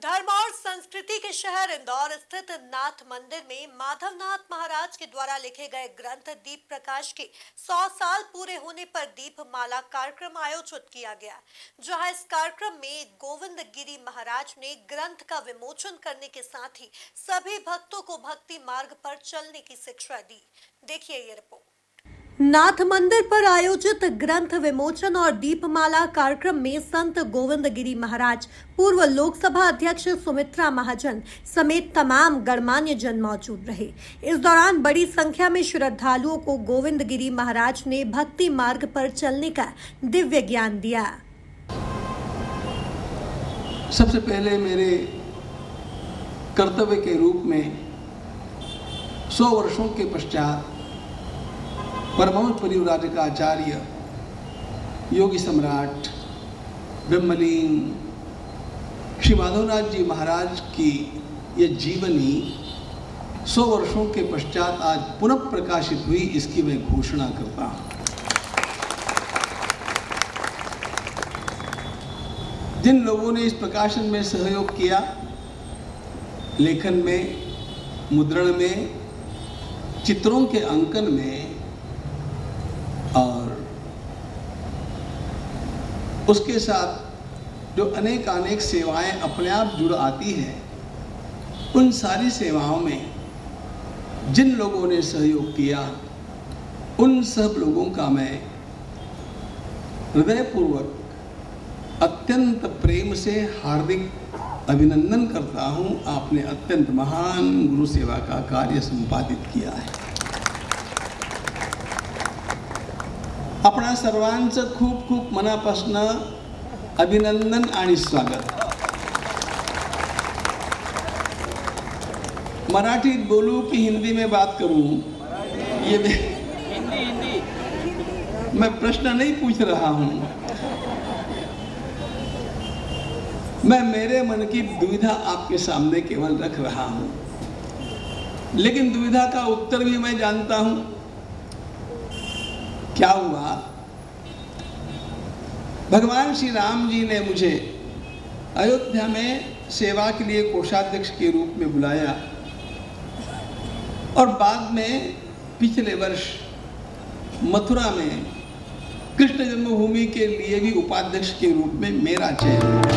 धर्म और संस्कृति के शहर इंदौर स्थित नाथ मंदिर में माधवनाथ महाराज के द्वारा लिखे गए ग्रंथ दीप प्रकाश के 100 साल पूरे होने पर दीपमाला कार्यक्रम आयोजित किया गया, जहां इस कार्यक्रम में गोविंद गिरी महाराज ने ग्रंथ का विमोचन करने के साथ ही सभी भक्तों को भक्ति मार्ग पर चलने की शिक्षा दी। देखिए ये रिपोर्ट। नाथ मंदिर पर आयोजित ग्रंथ विमोचन और दीपमाला कार्यक्रम में संत गोविंद गिरी महाराज, पूर्व लोकसभा अध्यक्ष सुमित्रा महाजन समेत तमाम गणमान्य जन मौजूद रहे। इस दौरान बड़ी संख्या में श्रद्धालुओं को गोविंद गिरी महाराज ने भक्ति मार्ग पर चलने का दिव्य ज्ञान दिया। सबसे पहले मेरे कर्तव्य के रूप में 100 वर्षों के पश्चात परमहंस परिव्राजक आचार्य योगी सम्राट ब्रह्मलीन श्री माधवनाथ जी महाराज की यह जीवनी 100 वर्षों के पश्चात आज पुनः प्रकाशित हुई, इसकी मैं घोषणा करता हूं। जिन लोगों ने इस प्रकाशन में सहयोग किया, लेखन में, मुद्रण में, चित्रों के अंकन में और उसके साथ जो अनेक सेवाएं अपने आप जुड़ आती हैं, उन सारी सेवाओं में जिन लोगों ने सहयोग किया, उन सब लोगों का मैं हृदयपूर्वक अत्यंत प्रेम से हार्दिक अभिनंदन करता हूं। आपने अत्यंत महान गुरु सेवा का कार्य संपादित किया है। आपणा सर्वांचं खूप खूप मनापासून अभिनंदन आणि स्वागत। मराठीत बोलूं कि हिंदी में बात करूं, ये मैं प्रश्न नहीं पूछ रहा हूं। मैं मेरे मन की दुविधा आपके सामने केवल रख रहा हूं, लेकिन दुविधा का उत्तर भी मैं जानता हूं। क्या हुआ, भगवान श्री राम जी ने मुझे अयोध्या में सेवा के लिए कोषाध्यक्ष के रूप में बुलाया और बाद में पिछले वर्ष मथुरा में कृष्ण जन्मभूमि के लिए भी उपाध्यक्ष के रूप में मेरा चयन।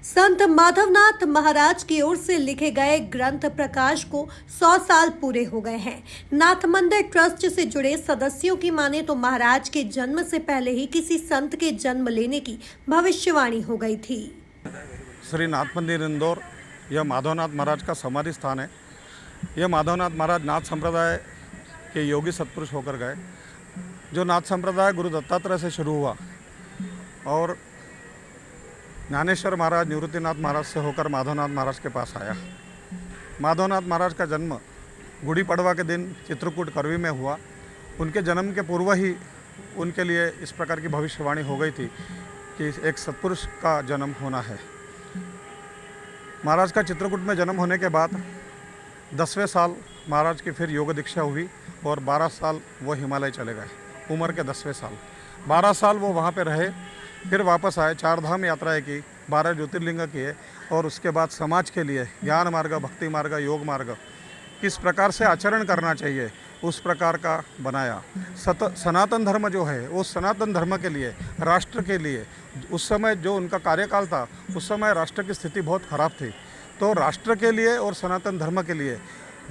संत माधवनाथ महाराज की ओर से लिखे गए ग्रंथ प्रकाश को 100 साल पूरे हो गए हैं। नाथ मंदिर ट्रस्ट से जुड़े सदस्यों की माने तो महाराज के जन्म से पहले ही किसी संत के जन्म लेने की भविष्यवाणी हो गई थी। श्री नाथ मंदिर इंदौर, यह माधवनाथ महाराज का समाधि स्थान है। यह माधवनाथ महाराज नाथ संप्रदाय के योगी सत्पुरुष होकर गए। जो नाथ संप्रदाय गुरु दत्तात्रेय से शुरू हुआ और ज्ञानेश्वर महाराज, निवृत्तिनाथ महाराज से होकर माधवनाथ महाराज के पास आया। माधवनाथ महाराज का जन्म गुड़ी पड़वा के दिन चित्रकूट करवी में हुआ। उनके जन्म के पूर्व ही उनके लिए इस प्रकार की भविष्यवाणी हो गई थी कि एक सत्पुरुष का जन्म होना है। महाराज का चित्रकूट में जन्म होने के बाद 10वें साल महाराज की फिर योग दीक्षा हुई और 12 साल वो हिमालय चले गए। उम्र के 10वें साल 12 साल वो वहाँ पे रहे, फिर वापस आए, 4 धाम यात्राएं की, 12 ज्योतिर्लिंग किए और उसके बाद समाज के लिए ज्ञान मार्ग, भक्ति मार्ग, योग मार्ग किस प्रकार से आचरण करना चाहिए उस प्रकार का बनाया। सनातन धर्म जो है वो सनातन धर्म के लिए, राष्ट्र के लिए, उस समय जो उनका कार्यकाल था उस समय राष्ट्र की स्थिति बहुत ख़राब थी, तो राष्ट्र के लिए और सनातन धर्म के लिए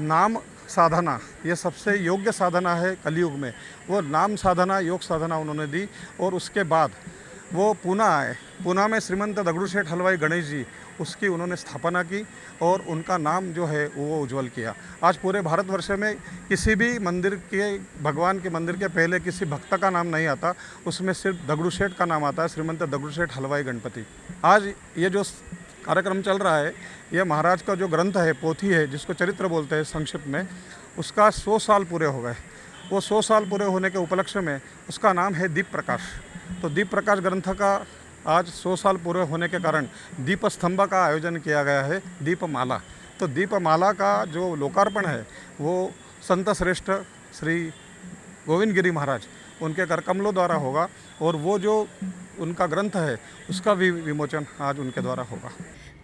नाम साधना ये सबसे योग्य साधना है कलयुग में। वो नाम साधना, योग साधना उन्होंने दी और उसके बाद वो पूना आए। पूना में श्रीमंत दगड़ू शेठ हलवाई गणेश जी, उसकी उन्होंने स्थापना की और उनका नाम जो है वो उज्जवल किया। आज पूरे भारतवर्ष में किसी भी मंदिर के, भगवान के मंदिर के पहले किसी भक्त का नाम नहीं आता, उसमें सिर्फ दगड़ू शेठ का नाम आता है, श्रीमंत दगड़ू शेठ हलवाई गणपति। आज ये जो कार्यक्रम चल रहा है, ये महाराज का जो ग्रंथ है, पोथी है, जिसको चरित्र बोलते हैं संक्षिप्त में, उसका 100 साल पूरे हो गए। वो 100 साल पूरे होने के उपलक्ष्य में उसका नाम है दीप प्रकाश। तो दीप प्रकाश ग्रंथ का आज 100 साल पूरे होने के कारण दीप स्तंभ का आयोजन किया गया है, दीपमाला। तो दीपमाला का जो लोकार्पण है वो संत श्रेष्ठ श्री गोविंद गिरी महाराज उनके कर कमलों द्वारा होगा। और वो जो उनका ग्रंथ है उसका भी विमोचन आज उनके द्वारा होगा।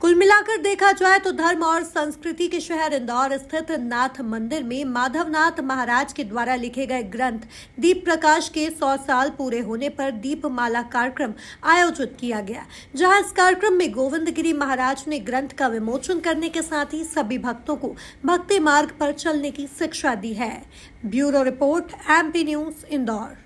कुल मिलाकर देखा जाए तो धर्म और संस्कृति के शहर इंदौर स्थित नाथ मंदिर में माधवनाथ महाराज के द्वारा लिखे गए ग्रंथ दीप प्रकाश के 100 साल पूरे होने पर दीपमाला कार्यक्रम आयोजित किया गया, जहां इस कार्यक्रम में गोविंदगिरी महाराज ने ग्रंथ का विमोचन करने के साथ ही सभी भक्तों को भक्ति मार्ग पर चलने की शिक्षा दी है। Bureau report, MP news, Indore.